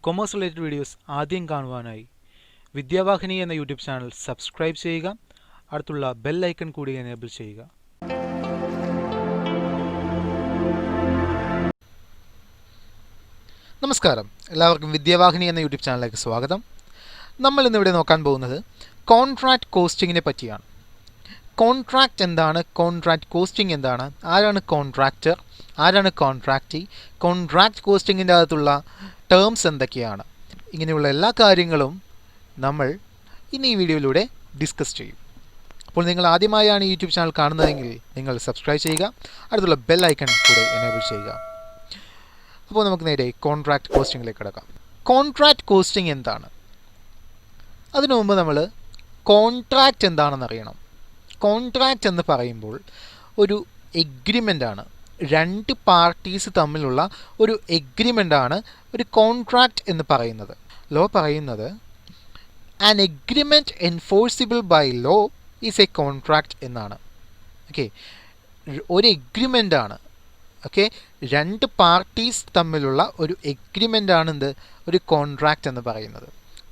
Commerce related videos ആദ്യം കാണുവാനായി വിദ്യാവാഹിനി എന്ന യൂട്യൂബ് ചാനൽ സബ്സ്ക്രൈബ് ചെയ്യുക. അടുത്തുള്ള ബെൽ ഐക്കൺ കൂടി എനേബിൾ ചെയ്യുക. നമസ്കാരം, എല്ലാവർക്കും വിദ്യാവാഹിനി എന്ന യൂട്യൂബ് ചാനലിലേക്ക് സ്വാഗതം. നമ്മൾ ഇന്നിവിടെ നോക്കാൻ പോകുന്നത് കോൺട്രാക്റ്റ് കോസ്റ്റിങ്ങിനെ പറ്റിയാണ്. കോൺട്രാക്റ്റ് എന്താണ്, കോൺട്രാക്റ്റ് കോസ്റ്റിംഗ് എന്താണ്, ആരാണ് കോൺട്രാക്ടർ, ആരാണ് കോൺട്രാക്റ്റി, കോൺട്രാക്റ്റ് കോസ്റ്റിങ്ങിൻ്റെ അകത്തുള്ള ടേംസ് എന്തൊക്കെയാണ്, ഇങ്ങനെയുള്ള എല്ലാ കാര്യങ്ങളും നമ്മൾ ഇന്ന് ഈ വീഡിയോയിലൂടെ ഡിസ്കസ് ചെയ്യും. അപ്പോൾ നിങ്ങൾ ആദ്യമായാണ് ഈ യൂട്യൂബ് ചാനൽ കാണുന്നതെങ്കിൽ നിങ്ങൾ സബ്സ്ക്രൈബ് ചെയ്യുക, അടുത്തുള്ള ബെൽ ഐക്കൺ കൂടെ എനേബിൾ ചെയ്യുക. അപ്പോൾ നമുക്ക് നേരെ കോൺട്രാക്റ്റ് കോസ്റ്റിങ്ങിലേക്ക് കിടക്കാം. കോൺട്രാക്റ്റ് കോസ്റ്റിംഗ് എന്താണ്? അതിനു മുമ്പ് നമ്മൾ കോൺട്രാക്റ്റ് എന്താണെന്ന് അറിയണം. കോൺട്രാക്റ്റ് എന്ന് പറയുമ്പോൾ ഒരു എഗ്രിമെൻ്റാണ്, രണ്ട് പാർട്ടീസ് തമ്മിലുള്ള ഒരു എഗ്രിമെൻ്റാണ് ഒരു കോൺട്രാക്റ്റ് എന്ന് പറയുന്നത്. ലോ പറയുന്നത് an agreement enforceable by law is a contract എന്നാണ്. ഓക്കെ, ഒരു എഗ്രിമെൻ്റാണ്. ഓക്കെ, രണ്ട് പാർട്ടീസ് തമ്മിലുള്ള ഒരു എഗ്രിമെൻ്റാണ് എന്ത്, ഒരു കോൺട്രാക്റ്റ് എന്ന് പറയുന്നത്.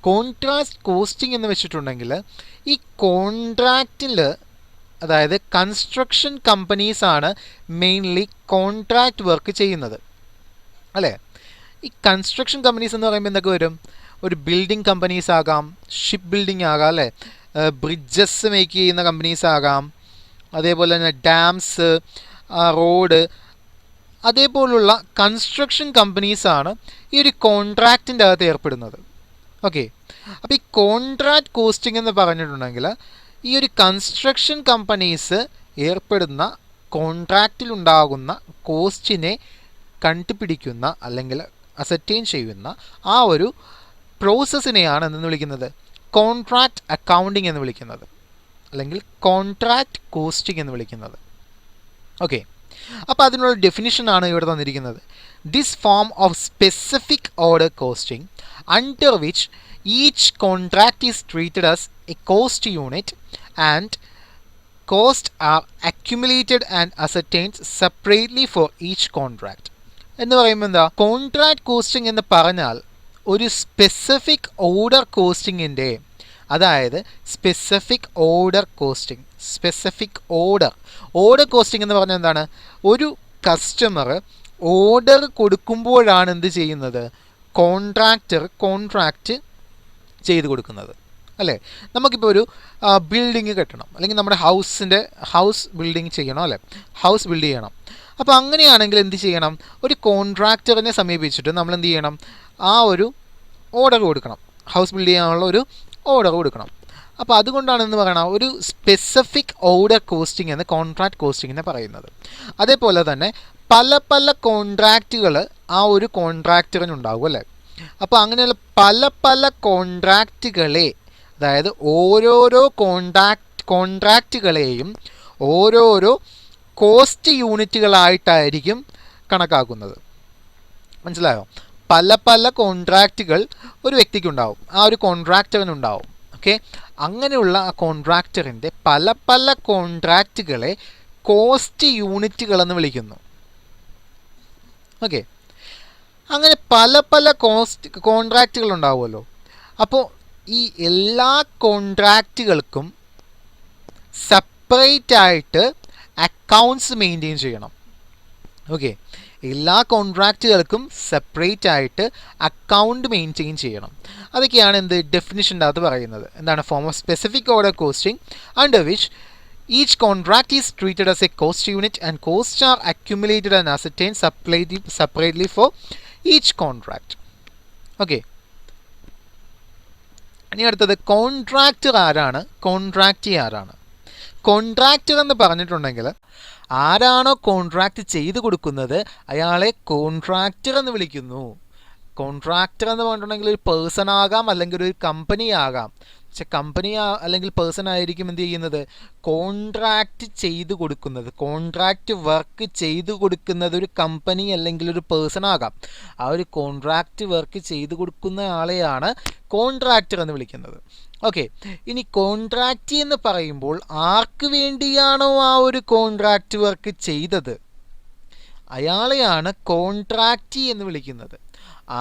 കോൺട്രാക്റ്റ് കോസ്റ്റിംഗ് എന്ന് വെച്ചിട്ടുണ്ടെങ്കിൽ ഈ കോൺട്രാക്റ്റിൽ, അതായത് കൺസ്ട്രക്ഷൻ കമ്പനീസാണ് മെയിൻലി കോൺട്രാക്റ്റ് വർക്ക് ചെയ്യുന്നത്, അല്ലേ? ഈ കൺസ്ട്രക്ഷൻ കമ്പനീസ് എന്ന് പറയുമ്പോൾ എന്തൊക്കെ വരും? ഒരു ബിൽഡിംഗ് കമ്പനീസ് ആകാം, ഷിപ്പ് ബിൽഡിംഗ് ആകാം, അല്ലേ? ബ്രിഡ്ജസ് മേക്ക് ചെയ്യുന്ന കമ്പനീസ് ആകാം, അതേപോലെ തന്നെ ഡാംസ്, റോഡ്, അതേപോലുള്ള കൺസ്ട്രക്ഷൻ കമ്പനീസാണ് ഈ ഒരു കോൺട്രാക്റ്റിൻ്റെ അകത്ത് ഏർപ്പെടുന്നത്. ഓക്കെ, അപ്പോൾ ഈ കോൺട്രാക്റ്റ് കോസ്റ്റിംഗ് എന്ന് പറഞ്ഞിട്ടുണ്ടെങ്കിൽ ഈ ഒരു കൺസ്ട്രക്ഷൻ കമ്പനീസ് ഏർപ്പെടുന്ന കോൺട്രാക്റ്റിലുണ്ടാകുന്ന കോസ്റ്റിനെ കണ്ടുപിടിക്കുന്ന അല്ലെങ്കിൽ അസർറ്റെയിൻ ചെയ്യുന്ന ആ ഒരു പ്രോസസ്സിനെയാണ് എന്ന് വിളിക്കുന്നത് കോൺട്രാക്റ്റ് അക്കൗണ്ടിങ് എന്ന് വിളിക്കുന്നത്, അല്ലെങ്കിൽ കോൺട്രാക്റ്റ് കോസ്റ്റിംഗ് എന്ന് വിളിക്കുന്നത്. ഓക്കെ, അപ്പോൾ അതിനുള്ള ഡെഫിനിഷനാണ് ഇവിടെ തന്നിരിക്കുന്നത്. This form of specific order costing under which each contract is treated as a cost unit and cost are accumulated and ascertained separately for each contract. എന്ന് പറയുമ്പോൾ എന്താ, കോൺട്രാക്റ്റ് കോസ്റ്റിംഗ് എന്ന് പറഞ്ഞാൽ ഒരു സ്പെസിഫിക് ഓർഡർ കോസ്റ്റിങ്ങിൻ്റെ, അതായത് specific order costing, specific order costing എന്ന് പറഞ്ഞാൽ എന്താണ്? ഒരു കസ്റ്റമർ ഓർഡർ കൊടുക്കുമ്പോഴാണ് എന്ത് ചെയ്യുന്നത്, കോൺട്രാക്റ്റ് ചെയ്ത് കൊടുക്കുന്നത്, അല്ലേ? നമുക്കിപ്പോൾ ഒരു ബിൽഡിങ് കെട്ടണം, അല്ലെങ്കിൽ നമ്മുടെ ഹൗസ് ബിൽഡിങ് ചെയ്യണം, അല്ലേ? ഹൗസ് ബിൽഡ് ചെയ്യണം. അപ്പോൾ അങ്ങനെയാണെങ്കിൽ എന്ത് ചെയ്യണം? ഒരു കോൺട്രാക്ടറിനെ സമീപിച്ചിട്ട് നമ്മൾ എന്ത് ചെയ്യണം? ആ ഒരു ഓർഡർ കൊടുക്കണം, ഹൗസ് ബിൽഡ് ചെയ്യാനുള്ള ഒരു ഓർഡർ കൊടുക്കണം. അപ്പോൾ അതുകൊണ്ടാണെന്ന് പറയണം ഒരു സ്പെസിഫിക് ഓർഡർ കോസ്റ്റിംഗ് എന്ന് കോൺട്രാക്റ്റ് കോസ്റ്റിങ്ങിനെ പറയുന്നത്. അതേപോലെ തന്നെ പല പല കോൺട്രാക്റ്റുകൾ ആ ഒരു കോൺട്രാക്ടറിനുണ്ടാകും, അല്ലേ? അപ്പോൾ അങ്ങനെയുള്ള പല പല കോൺട്രാക്റ്റുകളെ, അതായത് ഓരോരോ കോൺട്രാക്റ്റുകളെയും ഓരോരോ കോസ്റ്റ് യൂണിറ്റുകളായിട്ടായിരിക്കും കണക്കാക്കുന്നത്. മനസ്സിലായോ? പല പല കോൺട്രാക്റ്റുകൾ ഒരു വ്യക്തിക്കുണ്ടാവും, ആ ഒരു കോൺട്രാക്ടറിനുണ്ടാവും. ഓക്കെ, അങ്ങനെയുള്ള ആ കോൺട്രാക്ടറിൻ്റെ പല പല കോൺട്രാക്റ്റുകളെ കോസ്റ്റ് യൂണിറ്റുകളെന്ന് വിളിക്കുന്നു. ഓക്കെ, അങ്ങനെ പല പല കോൺട്രാക്റ്റുകൾ ഉണ്ടാവുമല്ലോ. അപ്പോൾ ഈ എല്ലാ കോൺട്രാക്റ്റുകൾക്കും സെപ്പറേറ്റ് ആയിട്ട് അക്കൗണ്ട്സ് മെയിൻറ്റെയിൻ ചെയ്യണം. ഓക്കെ, എല്ലാ കോൺട്രാക്റ്റുകൾക്കും സെപ്പറേറ്റ് ആയിട്ട് അക്കൗണ്ട് മെയിൻറ്റെയിൻ ചെയ്യണം. അതൊക്കെയാണ് എന്ത് ഡെഫിനിഷൻ്റെ അകത്ത് പറയുന്നത്. എന്താണ്? Form of specific order costing under which each contract is treated as a cost unit and cost are accumulated and ascertained separately for each contract. Okay, ഇനി അടുത്തത് കോൺട്രാക്ടർ ആരാണ്, കോൺട്രാക്റ്റി ആരാണ്? കോൺട്രാക്ടർ എന്ന് പറഞ്ഞിട്ടുണ്ടെങ്കിൽ ആരാണോ കോൺട്രാക്റ്റ് ചെയ്ത് കൊടുക്കുന്നത് അയാളെ കോൺട്രാക്ടർ എന്ന് വിളിക്കുന്നു. കോൺട്രാക്ടർ എന്ന് പറഞ്ഞിട്ടുണ്ടെങ്കിൽ ഒരു പേഴ്സൺ ആകാം, അല്ലെങ്കിൽ ഒരു കമ്പനി ആകാം. പക്ഷെ കമ്പനി അല്ലെങ്കിൽ പേഴ്സൺ ആയിരിക്കും എന്ത് ചെയ്യുന്നത്, കോൺട്രാക്റ്റ് ചെയ്ത് കൊടുക്കുന്നത്. കോൺട്രാക്റ്റ് വർക്ക് ചെയ്ത് കൊടുക്കുന്നത് ഒരു കമ്പനി അല്ലെങ്കിൽ ഒരു പേഴ്സൺ ആകാം. ആ ഒരു കോൺട്രാക്റ്റ് വർക്ക് ചെയ്ത് കൊടുക്കുന്ന ആളെയാണ് കോൺട്രാക്ടർ എന്ന് വിളിക്കുന്നത്. ഓക്കെ, ഇനി കോൺട്രാക്റ്റ് എന്ന് പറയുമ്പോൾ ആർക്ക് വേണ്ടിയാണോ ആ ഒരു കോൺട്രാക്റ്റ് വർക്ക് ചെയ്തത് അയാളെയാണ് കോൺട്രാക്റ്റി എന്ന് വിളിക്കുന്നത്.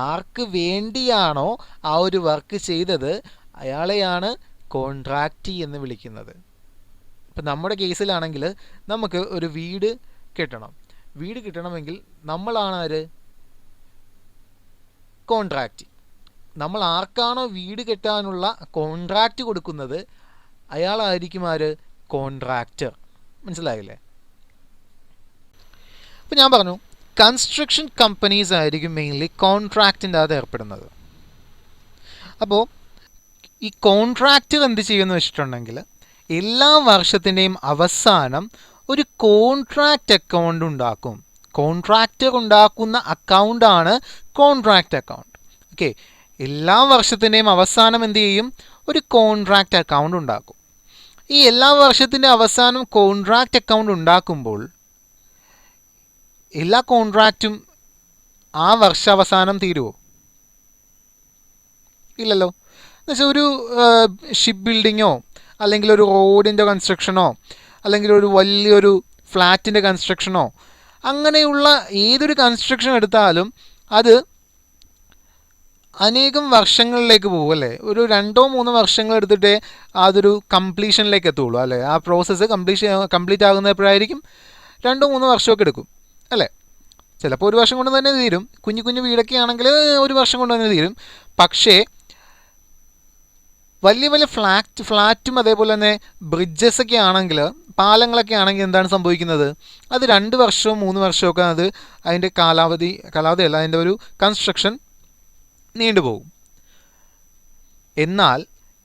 ആർക്ക് വേണ്ടിയാണോ ആ ഒരു വർക്ക് ചെയ്തത് അയാളെയാണ് കോൺട്രാക്റ്റി എന്ന് വിളിക്കുന്നത്. ഇപ്പം നമ്മുടെ കേസിലാണെങ്കിൽ നമുക്ക് ഒരു വീട് കിട്ടണമെങ്കിൽ നമ്മളാണ് ആര്? കോൺട്രാക്റ്റ്. നമ്മൾ ആർക്കാണോ വീട് കെട്ടാനുള്ള കോൺട്രാക്റ്റ് കൊടുക്കുന്നത് അയാളായിരിക്കും ആര്? കോൺട്രാക്ടർ. മനസ്സിലായില്ലേ? അപ്പോൾ ഞാൻ പറഞ്ഞു കൺസ്ട്രക്ഷൻ കമ്പനീസ് ആയിരിക്കും മെയിൻലി കോൺട്രാക്റ്റിൻ്റെ അത് ഏർപ്പെടുന്നത്. അപ്പോൾ ഈ കോൺട്രാക്ടർ എന്ത് ചെയ്യുമെന്ന് വെച്ചിട്ടുണ്ടെങ്കിൽ എല്ലാ വർഷത്തിൻ്റെയും അവസാനം ഒരു കോൺട്രാക്റ്റ് അക്കൗണ്ട് ഉണ്ടാക്കും. കോൺട്രാക്ടർ ഉണ്ടാക്കുന്ന അക്കൗണ്ടാണ് കോൺട്രാക്റ്റ് അക്കൗണ്ട്. ഓക്കെ, എല്ലാ വർഷത്തിൻ്റെയും അവസാനം എന്ത് ചെയ്യും? ഒരു കോൺട്രാക്റ്റ് അക്കൗണ്ട് ഉണ്ടാക്കും. ഈ എല്ലാ വർഷത്തിൻ്റെ അവസാനം കോൺട്രാക്റ്റ് അക്കൗണ്ട് ഉണ്ടാക്കുമ്പോൾ എല്ലാ കോൺട്രാക്റ്റും ആ വർഷാവസാനം തീരുമോ? ഇല്ലല്ലോ. എന്നുവെച്ചാൽ ഒരു ഷിപ്പ് ബിൽഡിങ്ങോ അല്ലെങ്കിൽ ഒരു റോഡിൻ്റെ കൺസ്ട്രക്ഷനോ അല്ലെങ്കിൽ ഒരു വലിയൊരു ഫ്ലാറ്റിൻ്റെ കൺസ്ട്രക്ഷനോ അങ്ങനെയുള്ള ഏതൊരു കൺസ്ട്രക്ഷൻ എടുത്താലും അത് അനേകം വർഷങ്ങളിലേക്ക് പോകും അല്ലേ? ഒരു 2-3 വർഷങ്ങൾ എടുത്തിട്ടേ അതൊരു കംപ്ലീഷനിലേക്ക് എത്തുള്ളൂ അല്ലേ? ആ പ്രോസസ്സ് കംപ്ലീറ്റ് ആകുന്നത് എപ്പോഴായിരിക്കും? 2-3 വർഷമൊക്കെ എടുക്കും അല്ലേ? ചിലപ്പോൾ ഒരു വർഷം കൊണ്ട് തന്നെ തീരും. കുഞ്ഞു വീടൊക്കെ ആണെങ്കിൽ ഒരു വർഷം കൊണ്ട് തന്നെ തീരും. പക്ഷേ വലിയ ഫ്ലാറ്റും അതേപോലെ തന്നെ ബ്രിഡ്ജസൊക്കെ ആണെങ്കിൽ, പാലങ്ങളൊക്കെ ആണെങ്കിൽ എന്താണ് സംഭവിക്കുന്നത്? അത് 2 വർഷവും 3 വർഷമൊക്കെ അത് അതിൻ്റെ കാലാവധിയല്ല, അതിൻ്റെ ഒരു കൺസ്ട്രക്ഷൻ നീണ്ടുപോകും. എന്നാൽ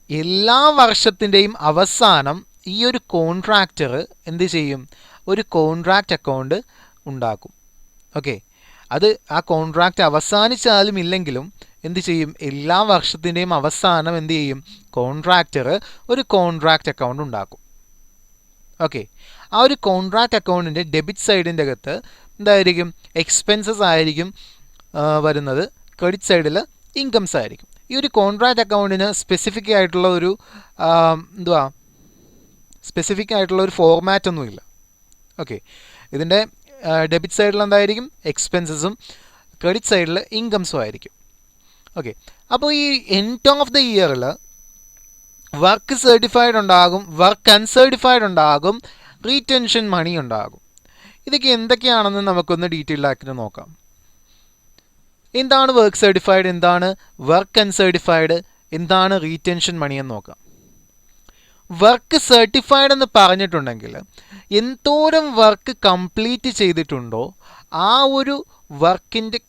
എല്ലാ വർഷത്തിൻ്റെയും അവസാനം ഈ ഒരു കോൺട്രാക്ടർ എന്ത് ചെയ്യും? ഒരു കോൺട്രാക്റ്റ് അക്കൗണ്ട് ഉണ്ടാക്കും. ഓക്കെ, അത് ആ കോൺട്രാക്റ്റ് അവസാനിച്ചാലും ഇല്ലെങ്കിലും എന്ത് ചെയ്യും? എല്ലാ വർഷത്തിൻ്റെയും അവസാനം എന്ത് ചെയ്യും? കോൺട്രാക്ടർ ഒരു കോൺട്രാക്റ്റ് അക്കൗണ്ട് ഉണ്ടാക്കും. ഓക്കെ, ആ ഒരു കോൺട്രാക്റ്റ് അക്കൗണ്ടിൻ്റെ ഡെബിറ്റ് സൈഡിൻ്റെ അകത്ത് എന്തായിരിക്കും? എക്സ്പെൻസസ് ആയിരിക്കും വരുന്നത്. ക്രെഡിറ്റ് സൈഡിൽ ഇൻകംസ് ആയിരിക്കും. ഈ ഒരു കോൺട്രാക്റ്റ് അക്കൗണ്ടിന് സ്പെസിഫിക് ആയിട്ടുള്ള ഒരു ഫോർമാറ്റ് ഒന്നുമില്ല. ഓക്കെ, ഇതിൻ്റെ ഡെബിറ്റ് സൈഡിൽ എന്തായിരിക്കും? എക്സ്പെൻസസും ക്രെഡിറ്റ് സൈഡിൽ ഇൻകംസും ആയിരിക്കും. ഓക്കെ, അപ്പോൾ ഈ എൻഡ് ഓഫ് ദ ഇയറിൽ വർക്ക് സർട്ടിഫൈഡ് ഉണ്ടാകും, വർക്ക് അൺസർട്ടിഫൈഡ് ഉണ്ടാകും, റീറ്റെൻഷൻ മണി ഉണ്ടാകും. ഇതൊക്കെ എന്തൊക്കെയാണെന്ന് നമുക്കൊന്ന് ഡീറ്റെയിൽ ആക്കി നോക്കാം. എന്താണ് വർക്ക് സർട്ടിഫൈഡ്, എന്താണ് വർക്ക് അൺസർട്ടിഫൈഡ്, എന്താണ് റീറ്റെൻഷൻ മണി എന്ന് നോക്കാം. വർക്ക് സർട്ടിഫൈഡ് എന്ന് പറഞ്ഞിട്ടുണ്ടെങ്കിൽ എന്തോരം വർക്ക് കംപ്ലീറ്റ് ചെയ്തിട്ടുണ്ടോ ആ ഒരു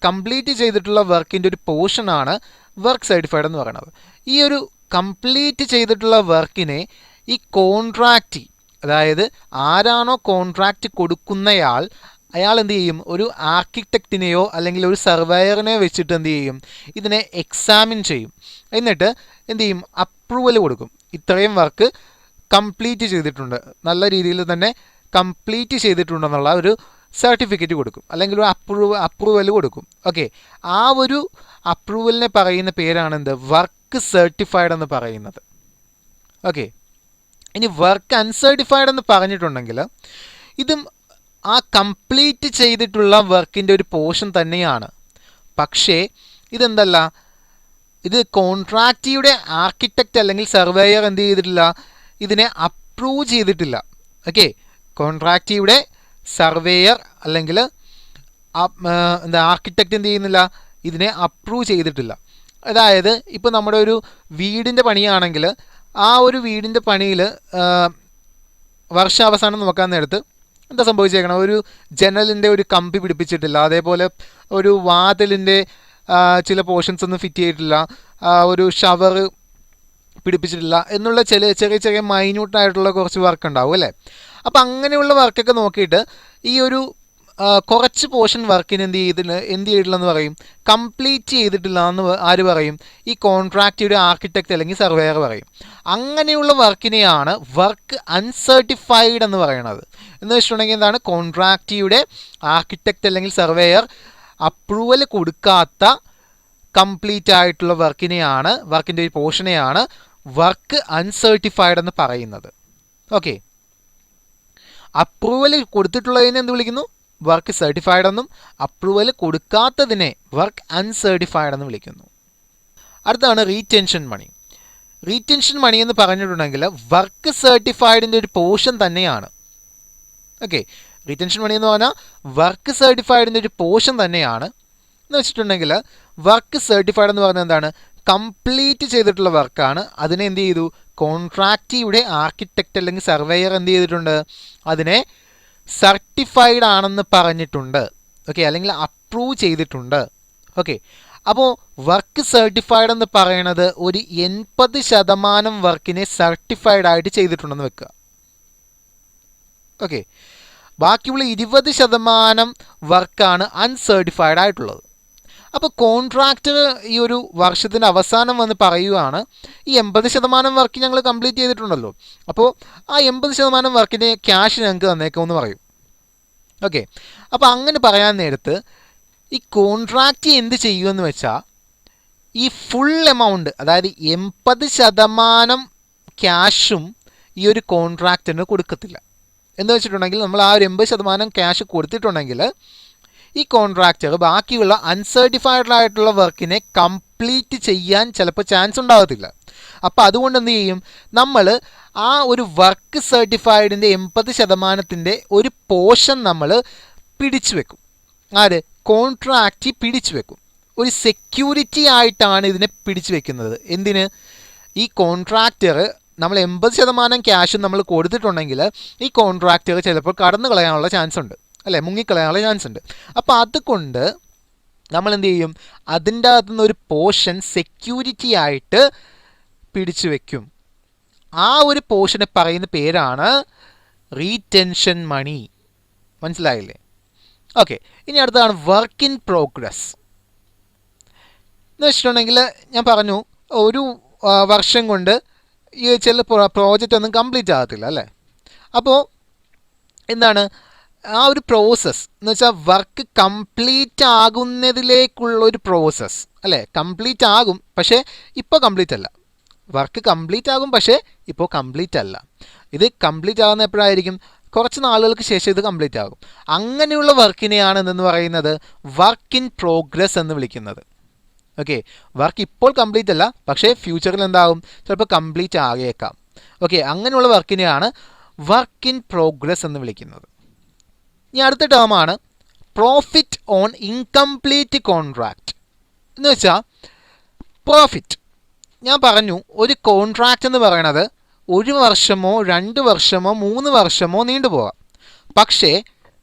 കംപ്ലീറ്റ് ചെയ്തിട്ടുള്ള വർക്കിൻ്റെ ഒരു പോർഷനാണ് വർക്ക് സർട്ടിഫൈഡ് എന്ന് പറയുന്നത്. ഈ ഒരു കംപ്ലീറ്റ് ചെയ്തിട്ടുള്ള വർക്കിനെ ഈ കോൺട്രാക്റ്റി, അതായത് ആരാണോ കോൺട്രാക്റ്റ് കൊടുക്കുന്നയാൾ, അയാൾ എന്ത് ചെയ്യും? ഒരു ആർക്കിടെക്റ്റിനെയോ അല്ലെങ്കിൽ ഒരു സർവേയറിനെയോ വെച്ചിട്ട് എന്ത് ചെയ്യും? ഇതിനെ എക്സാമിൻ ചെയ്യും. എന്നിട്ട് എന്ത് ചെയ്യും? അപ്രൂവൽ കൊടുക്കും. ഇത്രയും വർക്ക് കംപ്ലീറ്റ് ചെയ്തിട്ടുണ്ട്, നല്ല രീതിയിൽ തന്നെ കംപ്ലീറ്റ് ചെയ്തിട്ടുണ്ടെന്നുള്ള ഒരു സർട്ടിഫിക്കറ്റ് കൊടുക്കും, അല്ലെങ്കിൽ ഒരു അപ്രൂവൽ കൊടുക്കും. ഓക്കെ, ആ ഒരു അപ്രൂവലിനെ പറയുന്ന പേരാണ് എന്ത്? വർക്ക് സർട്ടിഫൈഡ് എന്ന് പറയുന്നത്. ഓക്കെ, ഇനി വർക്ക് അൺസർട്ടിഫൈഡ് എന്ന് പറഞ്ഞിട്ടുണ്ടെങ്കിൽ ഇതും ആ കംപ്ലീറ്റ് ചെയ്തിട്ടുള്ള വർക്കിൻ്റെ ഒരു പോർഷൻ തന്നെയാണ്. പക്ഷേ ഇതെന്തല്ല, ഇത് കോൺട്രാക്റ്റിയുടെ ആർക്കിടെക്റ്റ് അല്ലെങ്കിൽ സർവേയർ എന്ത് ചെയ്തിട്ടില്ല? ഇതിനെ അപ്രൂവ് ചെയ്തിട്ടില്ല. ഓക്കെ, കോൺട്രാക്റ്റിയുടെ സർവേയർ അല്ലെങ്കിൽ ആർക്കിടെക്റ്റ് എന്ത് ചെയ്യുന്നില്ല? ഇതിനെ അപ്രൂവ് ചെയ്തിട്ടില്ല. അതായത് ഇപ്പോൾ നമ്മുടെ ഒരു വീടിൻ്റെ പണിയാണെങ്കിൽ ആ ഒരു വീടിൻ്റെ പണിയിൽ വർഷാവസാനം നോക്കാൻ നേരത്ത് എന്താ സംഭവിച്ചേക്കണം? ഒരു ജനലിൻ്റെ ഒരു കമ്പി പിടിപ്പിച്ചിട്ടില്ല, അതേപോലെ ഒരു വാതിലിൻ്റെ ചില പോർഷൻസ് ഒന്നും ഫിറ്റ് ചെയ്തിട്ടില്ല, ഒരു ഷവർ പിടിപ്പിച്ചിട്ടില്ല എന്നുള്ള ചെറിയ മൈന്യൂട്ടായിട്ടുള്ള കുറച്ച് വർക്ക് ഉണ്ടാവും അല്ലേ? അപ്പോൾ അങ്ങനെയുള്ള വർക്കൊക്കെ നോക്കിയിട്ട് ഈ ഒരു കുറച്ച് പോർഷൻ വർക്കിന് എന്ത് ചെയ്തിട്ടില്ലെന്ന് പറയും? കംപ്ലീറ്റ് ചെയ്തിട്ടില്ല എന്ന് ആര് പറയും? ഈ കോൺട്രാക്റ്റിയുടെ ആർക്കിടെക്റ്റ് അല്ലെങ്കിൽ സർവേയർ പറയും. അങ്ങനെയുള്ള വർക്കിനെയാണ് വർക്ക് അൺസർട്ടിഫൈഡ് എന്ന് പറയുന്നത്. എന്ന് വെച്ചിട്ടുണ്ടെങ്കിൽ എന്താണ്? കോൺട്രാക്റ്റിയുടെ ആർക്കിടെക്റ്റ് അല്ലെങ്കിൽ സർവേയർ അപ്രൂവൽ കൊടുക്കാത്ത കംപ്ലീറ്റ് ആയിട്ടുള്ള വർക്കിൻ്റെ ഒരു പോർഷനെയാണ് വർക്ക് അൺസർട്ടിഫൈഡ് എന്ന് പറയുന്നത്. ഓക്കെ, അപ്രൂവൽ കൊടുത്തിട്ടുള്ളതിനെ എന്ത് വിളിക്കുന്നു? വർക്ക് സർട്ടിഫൈഡ് എന്നും അപ്രൂവൽ കൊടുക്കാത്തതിനെ വർക്ക് അൺസർട്ടിഫൈഡ് എന്ന് വിളിക്കുന്നു. അടുത്താണ് റീറ്റെൻഷൻ മണി. റീറ്റെൻഷൻ മണി എന്ന് പറഞ്ഞിട്ടുണ്ടെങ്കിൽ വർക്ക് സർട്ടിഫൈഡിൻ്റെ ഒരു പോർഷൻ തന്നെയാണ്. ഓക്കെ, റീറ്റെൻഷൻ മണി എന്ന് പറഞ്ഞാൽ വർക്ക് സർട്ടിഫൈഡിൻ്റെ ഒരു പോർഷൻ തന്നെയാണ്. എന്ന് വെച്ചിട്ടുണ്ടെങ്കിൽ വർക്ക് സർട്ടിഫൈഡ് എന്ന് പറഞ്ഞാൽ എന്താണ്? കംപ്ലീറ്റ് ചെയ്തിട്ടുള്ള വർക്കാണ്. അതിനെ എന്ത് ചെയ്തു? കോൺട്രാക്റ്റിയുടെ ആർക്കിടെക്റ്റ് അല്ലെങ്കിൽ സർവേയർ എന്ത് ചെയ്തിട്ടുണ്ട്? അതിനെ സർട്ടിഫൈഡ് ആണെന്ന് പറഞ്ഞിട്ടുണ്ട്. ഓക്കെ, അല്ലെങ്കിൽ അപ്രൂവ് ചെയ്തിട്ടുണ്ട്. ഓക്കെ, അപ്പോൾ വർക്ക് സർട്ടിഫൈഡ് എന്ന് പറയുന്നത് ഒരു 80% വർക്കിനെ സർട്ടിഫൈഡ് ആയിട്ട് ചെയ്തിട്ടുണ്ടെന്ന് വെക്കുക. ഓക്കെ, ബാക്കിയുള്ള 20% വർക്കാണ് അൺസർട്ടിഫൈഡ് ആയിട്ടുള്ളത്. അപ്പോൾ കോൺട്രാക്ടർ ഈ ഒരു വർഷത്തിൻ്റെ അവസാനം വന്ന് പറയുകയാണ്, ഈ 80% വർക്ക് ഞങ്ങൾ കംപ്ലീറ്റ് ചെയ്തിട്ടുണ്ടല്ലോ, അപ്പോൾ ആ 80% വർക്കിൻ്റെ ക്യാഷ് ഞങ്ങൾക്ക് തന്നേക്കുമെന്ന് പറയും. ഓക്കെ, അപ്പോൾ അങ്ങനെ പറയാൻ നേരത്ത് ഈ കോൺട്രാക്റ്റ് എന്ത് ചെയ്യുമെന്ന് വെച്ചാൽ ഈ ഫുൾ എമൗണ്ട്, അതായത് 80% ക്യാഷും ഈ ഒരു കോൺട്രാക്റ്റിന് കൊടുക്കത്തില്ല. എന്ന് വെച്ചിട്ടുണ്ടെങ്കിൽ നമ്മൾ ആ ഒരു 80% ക്യാഷ് കൊടുത്തിട്ടുണ്ടെങ്കിൽ ഈ കോൺട്രാക്ടർ ബാക്കിയുള്ള അൺസർട്ടിഫൈഡ് ആയിട്ടുള്ള വർക്കിനെ കംപ്ലീറ്റ് ചെയ്യാൻ ചിലപ്പോൾ ചാൻസ് ഉണ്ടാകത്തില്ല. അപ്പോൾ അതുകൊണ്ട് എന്ത് ചെയ്യും? നമ്മൾ ആ ഒരു വർക്ക് സർട്ടിഫൈഡിൻ്റെ 80%ൻ്റെ ഒരു പോർഷൻ നമ്മൾ പിടിച്ചു വെക്കും. ആര്? കോൺട്രാക്റ്റ് പിടിച്ചു വെക്കും. ഒരു സെക്യൂരിറ്റി ആയിട്ടാണ് ഇതിനെ പിടിച്ചു വെക്കുന്നത്. എന്തിന്? ഈ കോൺട്രാക്ടർ നമ്മൾ 80% ക്യാഷ് നമ്മൾ കൊടുത്തിട്ടുണ്ടെങ്കിൽ ഈ കോൺട്രാക്ടർ ചിലപ്പോൾ കടന്നു കളയാനുള്ള ചാൻസ് ഉണ്ട്, അല്ലേ? മുങ്ങിക്കളയാനുള്ള ചാൻസ് ഉണ്ട്. അപ്പോൾ അതുകൊണ്ട് നമ്മൾ എന്ത് ചെയ്യും? അതിൻ്റെ അകത്തുനിന്ന് ഒരു പോർഷൻ സെക്യൂരിറ്റി ആയിട്ട് പിടിച്ചു വയ്ക്കും. ആ ഒരു പോർഷനെ പറയുന്ന പേരാണ് റീറ്റെൻഷൻ മണി. മനസ്സിലായില്ലേ? ഓക്കെ, ഇനി അടുത്തതാണ് വർക്ക് ഇൻ പ്രോഗ്രസ്. എന്ന് വെച്ചിട്ടുണ്ടെങ്കിൽ ഞാൻ പറഞ്ഞു ഒരു വർഷം കൊണ്ട് ഈ ചില പ്രോജക്റ്റ് ഒന്നും കംപ്ലീറ്റ് ആകത്തില്ല, അല്ലേ? അപ്പോൾ എന്താണ് ആ ഒരു പ്രോസസ്സ് എന്ന് വെച്ചാൽ വർക്ക് കംപ്ലീറ്റ് ആകുന്നതിലേക്കുള്ള ഒരു പ്രോസസ്സ്, അല്ലേ? കംപ്ലീറ്റ് ആകും, പക്ഷേ ഇപ്പോൾ കംപ്ലീറ്റ് അല്ല. വർക്ക് കംപ്ലീറ്റ് ആകും, പക്ഷേ ഇപ്പോൾ കംപ്ലീറ്റ് അല്ല. ഇത് കംപ്ലീറ്റ് ആകുന്ന എപ്പോഴായിരിക്കും? കുറച്ച് നാളുകൾക്ക് ശേഷം ഇത് കംപ്ലീറ്റ് ആകും. അങ്ങനെയുള്ള വർക്കിനെയാണ് എന്ന് പറയുന്നത് വർക്ക് ഇൻ പ്രോഗ്രസ് എന്ന് വിളിക്കുന്നത്. ഓക്കെ, വർക്ക് ഇപ്പോൾ കംപ്ലീറ്റ് അല്ല, പക്ഷേ ഫ്യൂച്ചറിൽ എന്താകും? ചിലപ്പോൾ കംപ്ലീറ്റ് ആകേക്കാം. ഓക്കെ, അങ്ങനെയുള്ള വർക്കിനെയാണ് വർക്ക് ഇൻ പ്രോഗ്രസ് എന്ന് വിളിക്കുന്നത്. ഇനി അടുത്ത ടേമാണ് പ്രോഫിറ്റ് ഓൺ ഇൻകംപ്ലീറ്റ് കോൺട്രാക്റ്റ്. എന്ന് വെച്ചാൽ പ്രോഫിറ്റ്, ഞാൻ പറഞ്ഞു ഒരു കോൺട്രാക്റ്റ് എന്ന് പറയണത് 1 വർഷമോ 2 വർഷമോ 3 വർഷമോ നീണ്ടുപോകാം. പക്ഷേ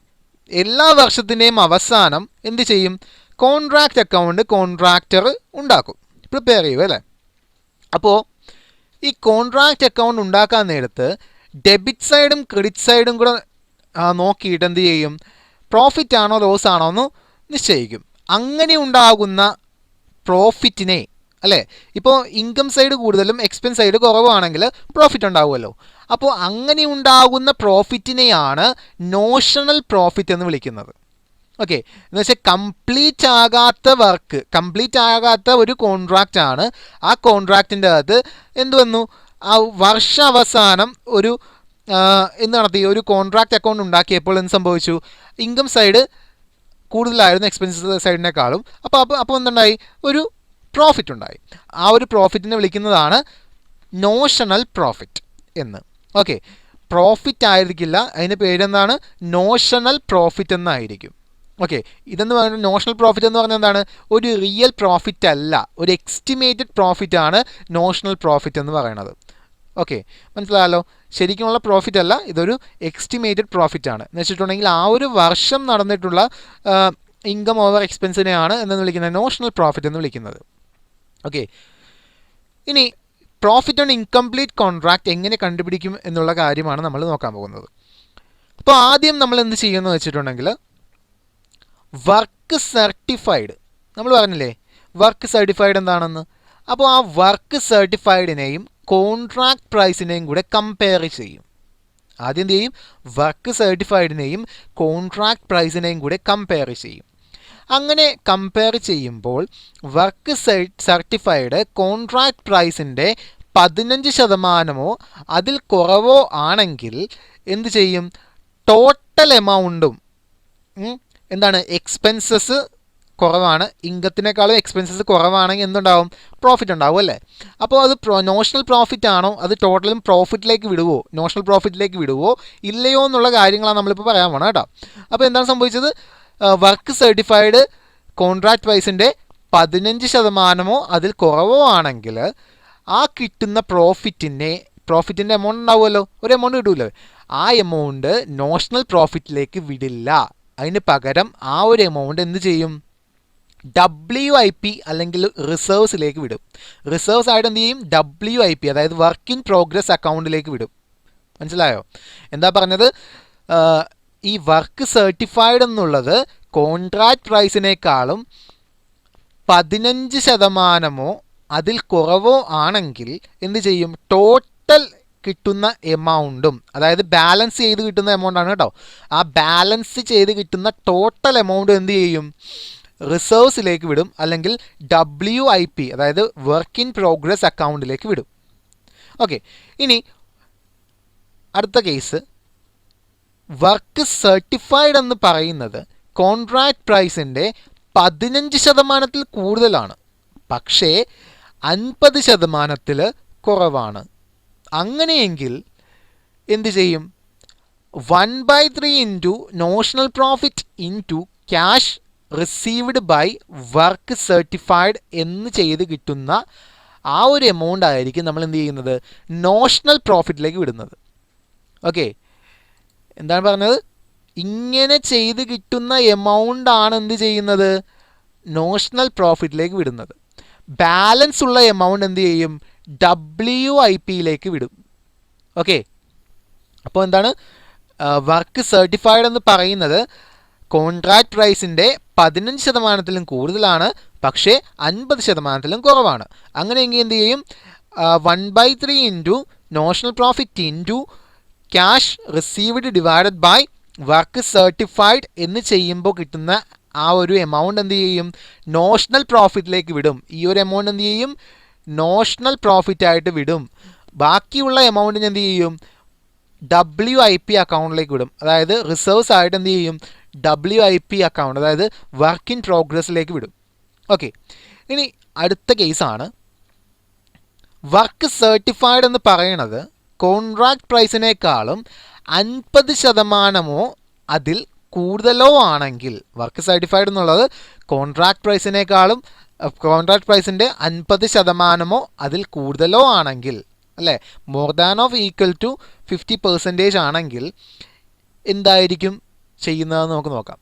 എല്ലാ വർഷത്തിൻ്റെയും അവസാനം എന്ത് ചെയ്യും? കോൺട്രാക്റ്റ് അക്കൗണ്ട് കോൺട്രാക്ടർ ഉണ്ടാക്കും, പ്രിപ്പയർ ചെയ്യും, അല്ലേ? അപ്പോൾ ഈ കോൺട്രാക്റ്റ് അക്കൗണ്ട് ഉണ്ടാക്കാൻ നേരത്ത് ഡെബിറ്റ് സൈഡും ക്രെഡിറ്റ് സൈഡും കൂടെ നോക്കിയിട്ട് എന്ത് ചെയ്യും? പ്രോഫിറ്റ് ആണോ ലോസ് ആണോ എന്ന് നിശ്ചയിക്കും. അങ്ങനെ ഉണ്ടാകുന്ന പ്രോഫിറ്റിനെ, അല്ലേ? ഇപ്പോൾ ഇൻകം സൈഡ് കൂടുതലും എക്സ്പെൻസ് സൈഡ് കുറവാണെങ്കിൽ പ്രോഫിറ്റ് ഉണ്ടാവുമല്ലോ. അപ്പോൾ അങ്ങനെ ഉണ്ടാകുന്ന പ്രോഫിറ്റിനെയാണ് നോഷണൽ പ്രോഫിറ്റ് എന്ന് വിളിക്കുന്നത്. ഓക്കെ, എന്ന് വെച്ചാൽ കംപ്ലീറ്റ് ആകാത്ത വർക്ക്, കംപ്ലീറ്റ് ആകാത്ത ഒരു കോൺട്രാക്റ്റ് ആണ്. ആ കോൺട്രാക്റ്റിൻ്റെ അകത്ത് എന്ത് വന്നു? ആ വർഷാവസാനം ഒരു എന്ത് നടത്തി? ഒരു കോൺട്രാക്റ്റ് അക്കൗണ്ട് ഉണ്ടാക്കിയപ്പോൾ എന്ത് സംഭവിച്ചു? ഇൻകം സൈഡ് കൂടുതലായിരുന്നു എക്സ്പെൻസ് സൈഡിനേക്കാളും. അപ്പോൾ എന്തുണ്ടായി? ഒരു പ്രോഫിറ്റ് ഉണ്ടായി. ആ ഒരു പ്രോഫിറ്റിനെ വിളിക്കുന്നതാണ് നോഷണൽ പ്രോഫിറ്റ് എന്ന്. ഓക്കെ, പ്രോഫിറ്റ് ആയിരിക്കില്ല, അതിൻ്റെ പേരെന്താണ്? നോഷണൽ പ്രോഫിറ്റ് എന്നായിരിക്കും. ഓക്കെ, ഇതെന്ന് പറയുന്നത് നോഷണൽ പ്രോഫിറ്റ് എന്ന് പറഞ്ഞാൽ എന്താണ്? ഒരു റിയൽ പ്രോഫിറ്റ് അല്ല, ഒരു എസ്റ്റിമേറ്റഡ് പ്രോഫിറ്റ് ആണ് നോഷണൽ പ്രോഫിറ്റ് എന്ന് പറയുന്നത്. ഓക്കെ, മനസ്സിലായല്ലോ? ശരിക്കുമുള്ള പ്രോഫിറ്റ് അല്ല, ഇതൊരു എസ്റ്റിമേറ്റഡ് പ്രോഫിറ്റ് ആണ്. എന്ന് വെച്ചിട്ടുണ്ടെങ്കിൽ ആ ഒരു വർഷം നടന്നിട്ടുള്ള ഇൻകം ഓവർ എക്സ്പെൻസിനെയാണ് എന്ന് വിളിക്കുന്നത് നോഷണൽ പ്രോഫിറ്റ് എന്ന് വിളിക്കുന്നത്. ഓക്കെ, ഇനി പ്രോഫിറ്റ് ഓൺ ഇൻകംപ്ലീറ്റ് കോൺട്രാക്റ്റ് എങ്ങനെ കണ്ടുപിടിക്കും എന്നുള്ള കാര്യമാണ് നമ്മൾ നോക്കാൻ പോകുന്നത്. അപ്പോൾ ആദ്യം നമ്മൾ എന്ത് ചെയ്യുമെന്ന് വെച്ചിട്ടുണ്ടെങ്കിൽ വർക്ക് സർട്ടിഫൈഡ്, നമ്മൾ പറഞ്ഞില്ലേ വർക്ക് സർട്ടിഫൈഡ് എന്താണെന്ന്. അപ്പോൾ ആ വർക്ക് സർട്ടിഫൈഡിനെയും കോൺട്രാക്ട് പ്രൈസിനെയും കൂടെ കമ്പയർ ചെയ്യും. ആദ്യം എന്ത് ചെയ്യും? വർക്ക് സർട്ടിഫൈഡിനെയും കോൺട്രാക്ട് പ്രൈസിനെയും കൂടെ കമ്പയർ ചെയ്യും. അങ്ങനെ കമ്പയർ ചെയ്യുമ്പോൾ വർക്ക് സർട്ടിഫൈഡ് കോൺട്രാക്ട് പ്രൈസിൻ്റെ 15% അതിൽ കുറവോ ആണെങ്കിൽ എന്ത് ചെയ്യും? ടോട്ടൽ എമൗണ്ടും എന്താണ് എക്സ്പെൻസസ് കുറവാണ്, ഇൻകത്തിനേക്കാളും എക്സ്പെൻസസ് കുറവാണെങ്കിൽ എന്തുണ്ടാവും? പ്രോഫിറ്റ് ഉണ്ടാവും അല്ലേ? അപ്പോൾ അത് നോഷണൽ പ്രോഫിറ്റ് ആണോ, അത് ടോട്ടലും പ്രോഫിറ്റിലേക്ക് വിടുവോ, നോഷണൽ പ്രോഫിറ്റിലേക്ക് വിടുവോ ഇല്ലയോ എന്നുള്ള കാര്യങ്ങളാണ് നമ്മളിപ്പോൾ പറയാൻ പോകണം കേട്ടോ. അപ്പോൾ എന്താണ് സംഭവിച്ചത്? വർക്ക് സർട്ടിഫൈഡ് കോൺട്രാക്ട് പ്രൈസിൻ്റെ 15% അതിൽ കുറവോ ആണെങ്കിൽ ആ കിട്ടുന്ന പ്രോഫിറ്റിൻ്റെ എമൗണ്ട് ഉണ്ടാവുമല്ലോ, ഒരു എമൗണ്ട് കിട്ടുമല്ലോ, ആ എമൗണ്ട് നോഷണൽ പ്രോഫിറ്റിലേക്ക് വിടില്ല. അതിന് പകരം ആ ഒരു എമൗണ്ട് എന്ത് ചെയ്യും? WIP അല്ലെങ്കിൽ റിസർവ്സിലേക്ക് വിടും. റിസർവ്സ് ആയിട്ട് എന്ത് ചെയ്യും? WIP അതായത് വർക്ക് ഇൻ പ്രോഗ്രസ് അക്കൗണ്ടിലേക്ക് വിടും. മനസ്സിലായോ എന്താ പറഞ്ഞത്? ഈ വർക്ക് സർട്ടിഫൈഡ് എന്നുള്ളത് കോൺട്രാക്ട് പ്രൈസിനേക്കാളും 15% അതിൽ കുറവോ ആണെങ്കിൽ എന്ത് ചെയ്യും? ടോട്ടൽ കിട്ടുന്ന എമൗണ്ടും, അതായത് ബാലൻസ് ചെയ്ത് കിട്ടുന്ന എമൗണ്ട് ആണ് കേട്ടോ, ആ ബാലൻസ് ചെയ്ത് കിട്ടുന്ന ടോട്ടൽ എമൗണ്ട് എന്ത് ചെയ്യും? റിസർവ്സിലേക്ക് വിടും, അല്ലെങ്കിൽ WIP അതായത് വർക്ക് ഇൻ പ്രോഗ്രസ് അക്കൗണ്ടിലേക്ക് വിടും. ഓക്കെ, ഇനി അടുത്ത കേസ്, വർക്ക് സർട്ടിഫൈഡ് എന്ന് പറയുന്നത് കോൺട്രാക്ട് പ്രൈസിൻ്റെ 15% കൂടുതലാണ്, പക്ഷേ 50% കുറവാണ്. അങ്ങനെയെങ്കിൽ എന്ത് ചെയ്യും? 1/3 into notional profit into cash received by work certified എന്ന് ചെയ്ത് കിട്ടുന്ന ആ ഒരു എമൗണ്ട് ആയിരിക്കും നമ്മൾ എന്ത് ചെയ്യുന്നത്? നോഷണൽ പ്രോഫിറ്റിലേക്ക് വിടുന്നത്. ഓക്കെ, എന്താണ് പറഞ്ഞത്? ഇങ്ങനെ ചെയ്ത് കിട്ടുന്ന എമൗണ്ട് ആണ് എന്ത് ചെയ്യുന്നത്? നോഷണൽ പ്രോഫിറ്റിലേക്ക് വിടുന്നത്. ബാലൻസ് ഉള്ള എമൗണ്ട് എന്ത് ചെയ്യും? WIPയിലേക്ക് വിടും. ഓക്കെ, അപ്പോൾ എന്താണ്? വർക്ക് സർട്ടിഫൈഡ് എന്ന് പറയുന്നത് കോൺട്രാക്ട് പ്രൈസിൻ്റെ 15%-ലും കൂടുതലാണ്, പക്ഷേ 50%-ലും കുറവാണ്. അങ്ങനെയെങ്കിൽ എന്ത് ചെയ്യും? 1/3 into notional profit into cash received divided by work certified എന്ന് ചെയ്യുമ്പോൾ കിട്ടുന്ന ആ ഒരു എമൗണ്ട് എന്ത് ചെയ്യും? നോഷണൽ പ്രോഫിറ്റിലേക്ക് വിടും. ഈ ഒരു എമൗണ്ട് എന്ത് ചെയ്യും? നോഷണൽ പ്രോഫിറ്റ് ആയിട്ട് വിടും. ബാക്കിയുള്ള എമൗണ്ടിന് എന്ത് ചെയ്യും? WIP അക്കൗണ്ടിലേക്ക് വിടും. അതായത് റിസർവ്സ് ആയിട്ട് എന്ത് ചെയ്യും? WIP അക്കൗണ്ട്, അതായത് വർക്ക് ഇൻ പ്രോഗ്രസ്സിലേക്ക് വിടും. ഓക്കെ, ഇനി അടുത്ത കേസാണ് വർക്ക് സർട്ടിഫൈഡ് എന്ന് പറയുന്നത് കോൺട്രാക്ട് പ്രൈസിനേക്കാളും 50% അതിൽ കൂടുതലോ ആണെങ്കിൽ, വർക്ക് സർട്ടിഫൈഡ് എന്നുള്ളത് കോൺട്രാക്ട് പ്രൈസിൻ്റെ 50% അതിൽ കൂടുതലോ ആണെങ്കിൽ, അല്ലേ, more than of equal to 50% ആണെങ്കിൽ എന്തായിരിക്കും ചെയ്യുന്നതെന്ന് നമുക്ക് നോക്കാം.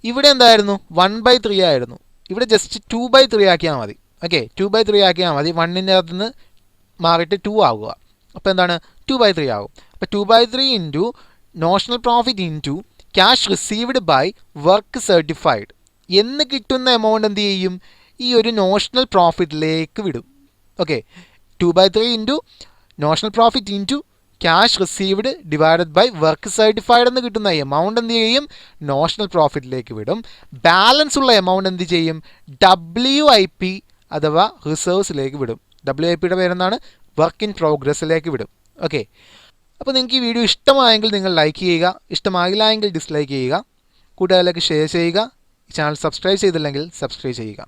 ഇവിടെ എന്തായിരുന്നു? 1/3 ആയിരുന്നു. ഇവിടെ ജസ്റ്റ് 2/3 ആക്കിയാൽ മതി. ഓക്കെ, 2/3 ആക്കിയാൽ മതി. 1ൻ്റെ അകത്ത് നിന്ന് മാറിയിട്ട് 2 ആകുക. അപ്പോൾ എന്താണ്? 2/3 ആകും. അപ്പോൾ 2/3 into notional profit into cash received by work certified എന്ന് കിട്ടുന്ന എമൗണ്ട് എന്ത് ചെയ്യും? ഈ ഒരു നോഷണൽ പ്രോഫിറ്റിലേക്ക് വിടും. Okay, 2/3 into notional profit into cash received divided by work certified എന്ന് കിട്ടുന്ന എമൗണ്ട് എന്ത് ചെയ്യും? നോഷണൽ പ്രോഫിറ്റിലേക്ക് വിടും. ബാലൻസ് ഉള്ള എമൗണ്ട് എന്ത് ചെയ്യും? WIP അഥവാ റിസർവ്സിലേക്ക് വിടും. WIPയുടെ പേരെന്താണ്? വർക്ക് ഇൻ പ്രോഗ്രസ്സിലേക്ക് വിടും. ഓക്കെ, അപ്പോൾ നിങ്ങൾക്ക് ഈ വീഡിയോ ഇഷ്ടമായെങ്കിൽ നിങ്ങൾ ലൈക്ക് ചെയ്യുക, ഇഷ്ടമായില്ല എങ്കിൽ ഡിസ്ലൈക്ക് ചെയ്യുക, കൂട്ടുകാരിലേക്ക് ഷെയർ ചെയ്യുക, ചാനൽ സബ്സ്ക്രൈബ് ചെയ്തില്ലെങ്കിൽ സബ്സ്ക്രൈബ് ചെയ്യുക.